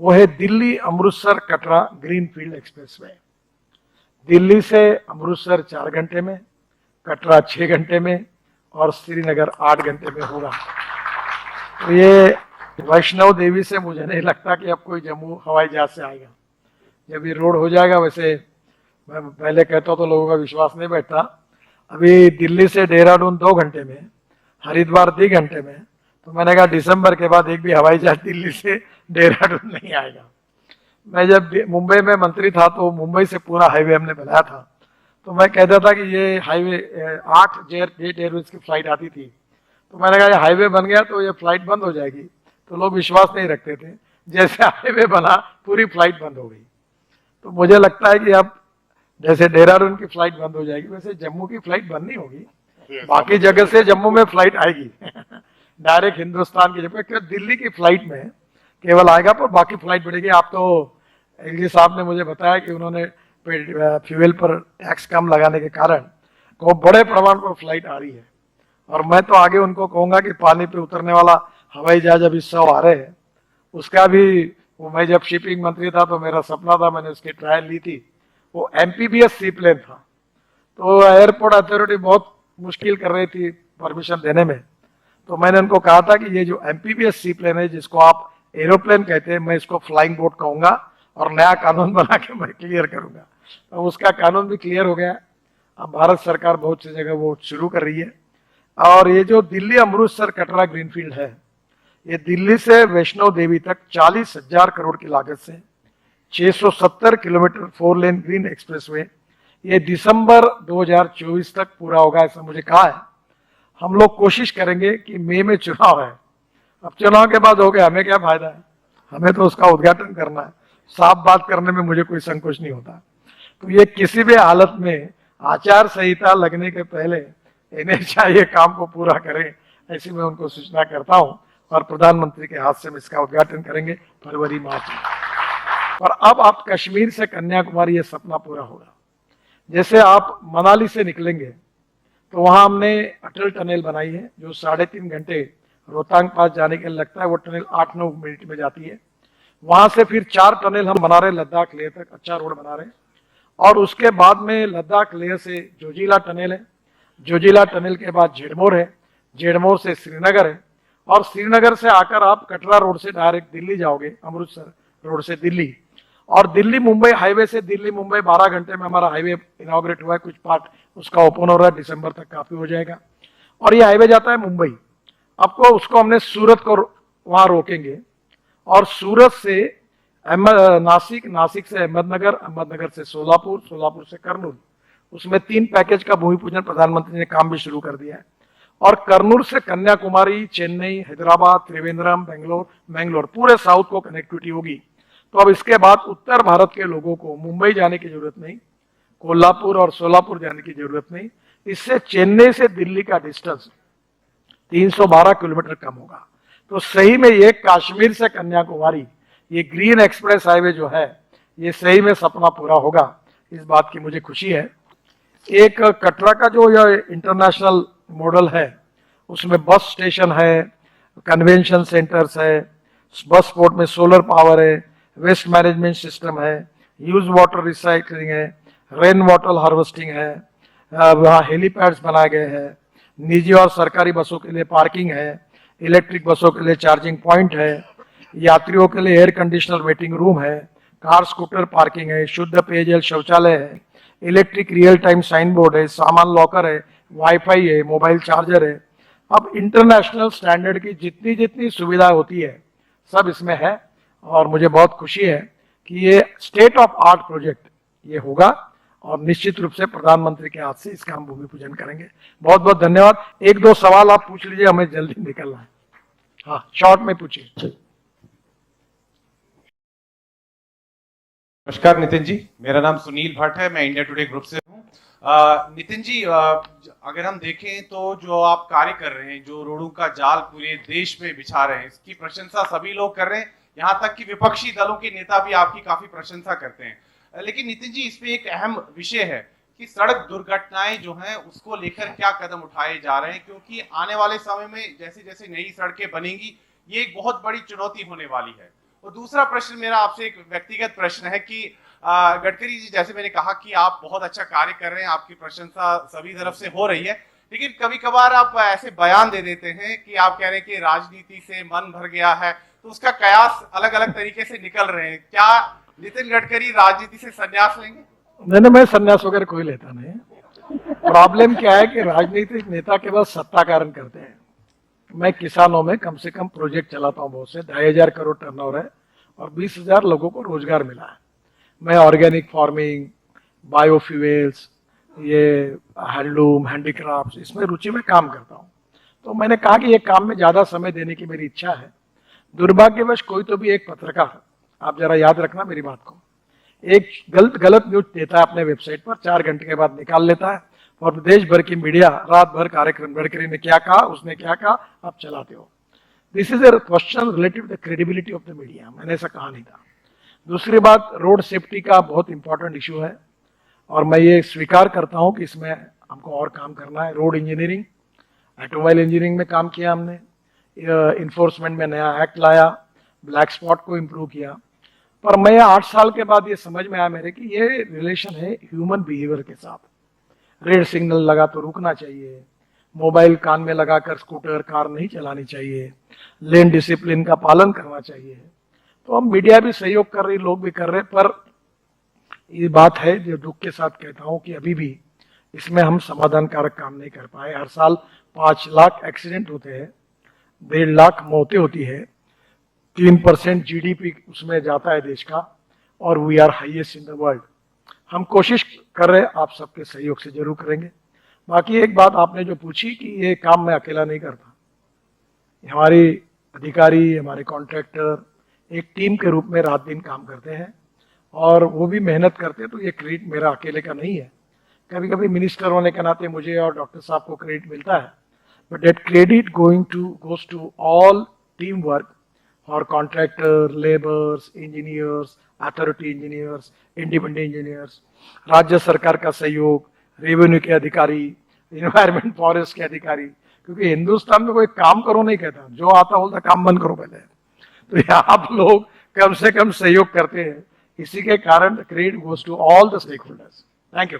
वो है Delhi Amritsar Katra greenfield expressway. Delhi से अमृतसर 4 घंटे में, कटरा 6 घंटे में और श्रीनगर 8 घंटे में होगा। तो ये वैष्णव देवी से मुझे नहीं लगता कि अब कोई जम्मू हवाई जहाज से आएगा। जब ये रोड हो जाएगा, वैसे मैं पहले कहता तो लोगों का विश्वास नहीं बैठता। अभी दिल्ली से देहरादून 2 घंटे में, हरिद्वार 3 घंटे में, तो मैंने कहा दिसंबर के बाद एक भी हवाई जहाज दिल्ली से देहरादून नहीं आएगा। मैं जब मुंबई में मंत्री था तो मुंबई से पूरा हाईवे हमने बनाया था, तो मैं कहता था कि ये हाईवे 8 जेट एयरवेज की फ्लाइट आती थी, तो मैंने कहा ये हाईवे बन गया तो ये फ्लाइट बंद हो जाएगी, तो लोग विश्वास नहीं रखते थे। जैसे हाईवे बना पूरी फ्लाइट बंद हो गई। तो मुझे लगता है कि अब जैसे देहरादून की फ्लाइट बंद हो जाएगी, वैसे जम्मू की फ्लाइट बंद नहीं होगी, बाकी जगह से जम्मू में फ्लाइट आएगी डायरेक्ट हिंदुस्तान की जगह। दिल्ली की फ्लाइट में केवल आएगा, पर बाकी फ्लाइट बढ़ेगी। आप तो एलजी साहब ने मुझे बताया कि उन्होंने फ्यूल पर टैक्स कम लगाने के कारण को बड़े प्रमाण पर फ्लाइट आ रही है। और मैं तो आगे उनको कहूंगा कि पानी पे उतरने वाला हवाई जहाज अभी 100 आ रहे हैं, उसका भी मैं जब शिपिंग मंत्री था तो मेरा सपना था, मैंने उसकी ट्रायल ली थी। वो एमपीबीएस सी प्लेन था, तो एयरपोर्ट अथॉरिटी बहुत मुश्किल कर रही थी परमिशन देने में। तो मैंने उनको कहा था कि ये जो एमपीबीएस सी प्लेन है, जिसको आप एरोप्लेन कहते हैं, मैं इसको फ्लाइंग बोट कहूंगा और नया कानून बना के मैं क्लियर करूंगा। तो उसका कानून भी क्लियर हो गया। अब भारत सरकार बहुत सी जगह वो शुरू कर रही है। और ये जो दिल्ली अमृतसर कटरा ग्रीनफील्ड है, ये दिल्ली से वैष्णो देवी तक 40,000 करोड़ की लागत से 670 किलोमीटर 4 लेन ग्रीन एक्सप्रेसवे ये दिसंबर 2024 तक पूरा होगा, ऐसा मुझे कहा है। हम लोग कोशिश करेंगे कि मई में चुनाव है, अब चुनाव के बाद हो गया, हमें क्या फायदा है, हमें तो उसका उद्घाटन करना है। साफ बात करने में मुझे कोई संकोच नहीं होता। तो ये किसी भी हालत में आचार संहिता लगने के पहले इन्हें चाहिए काम को पूरा करें, ऐसी मैं उनको सूचना करता हूं। और प्रधानमंत्री के हाथ से हम इसका उद्घाटन करेंगे फरवरी मार्च में। और अब आप कश्मीर से कन्याकुमारी ये सपना पूरा होगा। जैसे आप मनाली से निकलेंगे तो वहां हमने अटल टनल बनाई है, जो 3.5 घंटे रोहतांग पास जाने के लिए लगता है, वो टनल 8-9 मिनट में जाती है। वहां से फिर 4 टनल हम बना रहे लद्दाख लेह तक, अच्छा रोड बना रहे। और उसके बाद में लद्दाख लेह से जोजिला टनल है, जोजिला टनल के बाद जेडमोर है, जेडमोर से श्रीनगर है, और श्रीनगर से आकर आप कटरा रोड से डायरेक्ट दिल्ली जाओगे, अमृतसर रोड से दिल्ली। और दिल्ली मुंबई हाईवे से दिल्ली मुंबई 12 घंटे में हमारा हाईवे इनॉग्रेट हुआ है, कुछ पार्ट उसका ओपन हो रहा है, दिसंबर तक काफी हो जाएगा। और ये हाईवे जाता है मुंबई। आपको उसको हमने सूरत को वहां रोकेंगे, और सूरत से नासिक, नासिक से अहमदनगर, अहमदनगर से सोलापुर, सोलापुर से कर्नूल। उसमें 3 पैकेज का भूमि पूजन प्रधानमंत्री ने काम भी शुरू कर दिया है। और कर्नूल से कन्याकुमारी, चेन्नई, हैदराबाद, त्रिवेंद्रम, बेंगलोर, मैंगलोर, पूरे साउथ को कनेक्टिविटी होगी। तो अब इसके बाद उत्तर भारत के लोगों को मुंबई जाने की जरूरत नहीं, कोल्हापुर और सोलापुर जाने की जरूरत नहीं। इससे चेन्नई से दिल्ली का डिस्टेंस 312 किलोमीटर कम होगा। तो सही में ये कश्मीर से कन्याकुमारी ये ग्रीन एक्सप्रेस हाईवे जो है, ये सही में सपना पूरा होगा, इस बात की मुझे खुशी है। एक कटरा का जो यह इंटरनेशनल मॉडल है, उसमें बस स्टेशन है, कन्वेंशन सेंटर्स है, बस पोर्ट में सोलर पावर है, वेस्ट मैनेजमेंट सिस्टम है, यूज वाटर रिसाइकलिंग है, रेन वाटर हार्वेस्टिंग है, वहाँ हेलीपैड्स बनाए गए हैं, निजी और सरकारी बसों के लिए पार्किंग है, इलेक्ट्रिक बसों के लिए चार्जिंग पॉइंट है, यात्रियों के लिए एयर कंडीशनर वेटिंग रूम है, कार स्कूटर पार्किंग है, शुद्ध पेयजल शौचालय है, electric real time sign board है, सामान लॉकर है, वाईफाई है, मोबाइल चार्जर है। अब इंटरनेशनल स्टैंडर्ड की जितनी जितनी सुविधा होती है सब इसमें है। और मुझे बहुत खुशी है कि ये स्टेट ऑफ आर्ट प्रोजेक्ट ये होगा, और निश्चित रूप से प्रधानमंत्री के हाथ से इसका हम भूमि पूजन करेंगे। बहुत बहुत धन्यवाद। 1-2 सवाल आप पूछ लीजिए, हमें जल्दी निकलना है। हाँ, शॉर्ट में पूछिए। नमस्कार नितिन जी, मेरा नाम सुनील भट्ट है, मैं इंडिया टुडे ग्रुप से हूँ। नितिन जी, अगर हम देखें तो जो आप कार्य कर रहे हैं, जो रोडों का जाल पूरे देश में बिछा रहे हैं, इसकी प्रशंसा सभी लोग कर रहे हैं, यहाँ तक कि विपक्षी दलों के नेता भी आपकी काफी प्रशंसा करते हैं। लेकिन नितिन जी, इसमें एक अहम विषय है कि सड़क दुर्घटनाएं जो हैं उसको लेकर क्या कदम उठाए जा रहे हैं, क्योंकि आने वाले समय में जैसे जैसे नई सड़कें बनेंगी ये एक बहुत बड़ी चुनौती होने वाली है। और दूसरा प्रश्न मेरा आपसे एक व्यक्तिगत प्रश्न है कि गडकरी जी, जैसे मैंने कहा कि आप बहुत अच्छा कार्य कर रहे हैं, आपकी प्रशंसा सभी तरफ से हो रही है, लेकिन कभी कभार आप ऐसे बयान दे देते हैं कि आप कह रहे हैं कि राजनीति से मन भर गया है, तो उसका कयास अलग अलग तरीके से निकल रहे हैं। क्या नितिन गडकरी राजनीति से संन्यास लेंगे? नहीं, मैं संन्यास वगैरह कोई लेता नहीं। प्रॉब्लम क्या है कि राजनीतिक नेता केवल सत्ता कारण करते हैं। मैं किसानों में कम से कम प्रोजेक्ट चलाता हूँ, बहुत से 2,500 करोड़ टर्नओवर है और 20,000 लोगों को रोजगार मिला है। मैं ऑर्गेनिक फार्मिंग, बायोफ्यूल्स, ये हैंडलूम, हैंडीक्राफ्ट, इसमें रुचि में काम करता हूँ। तो मैंने कहा कि ये काम में ज्यादा समय देने की मेरी इच्छा है। दुर्भाग्यवश कोई तो भी एक पत्रकार, आप जरा याद रखना मेरी बात को, एक गलत न्यूज देता है अपने वेबसाइट पर, 4 घंटे के बाद निकाल लेता है और देश भर की मीडिया रात भर कार्यक्रम, गडकरी ने क्या कहा, उसने क्या कहा, आप चलाते हो। This is a question related the credibility of the media. मैंने ऐसा कहा नहीं था। दूसरी बात, रोड सेफ्टी का बहुत इंपॉर्टेंट इशू है और मैं ये स्वीकार करता हूं कि इसमें हमको और काम करना है। रोड इंजीनियरिंग, ऑटोमोबाइल इंजीनियरिंग में काम किया हमने, इन्फोर्समेंट में नया एक्ट लाया, ब्लैक स्पॉट को इम्प्रूव किया। पर मैं 8 साल के बाद ये समझ में आया मेरे कि ये रिलेशन है ह्यूमन बिहेवियर के साथ। रेड सिग्नल लगा तो रुकना चाहिए, मोबाइल कान में लगाकर स्कूटर कार नहीं चलानी चाहिए, लेन डिसिप्लिन का पालन करना चाहिए। तो हम मीडिया भी सहयोग कर रही, लोग भी कर रहे, पर ये बात है जो दुख के साथ कहता हूं कि अभी भी इसमें हम समाधानकारक काम नहीं कर पाए। हर साल 5 लाख एक्सीडेंट होते हैं, 1.5 लाख मौतें होती है, 3% जीडीपी उसमें जाता है देश का, और we are highest in the world. हम कोशिश कर रहे हैं, आप सबके सहयोग से जरूर करेंगे। बाकी एक बात आपने जो पूछी कि ये काम मैं अकेला नहीं करता, हमारे अधिकारी, हमारे कॉन्ट्रैक्टर एक टीम के रूप में रात दिन काम करते हैं और वो भी मेहनत करते हैं। तो ये क्रेडिट मेरा अकेले का नहीं है। कभी कभी मिनिस्टर होने के नाते मुझे और डॉक्टर साहब को क्रेडिट मिलता है, but that credit goes to all team work और contractor, labours, engineers, authority engineers, independent engineers, राज्य सरकार का सहयोग, रेवेन्यू के अधिकारी, इन्वायरमेंट फॉरेस्ट के अधिकारी, क्योंकि हिंदुस्तान में कोई काम करो नहीं कहता, जो आता बोलता काम बंद करो पहले। तो ये आप लोग कम से कम सहयोग करते हैं, इसी के कारण credit goes to all the stakeholders. Thank you.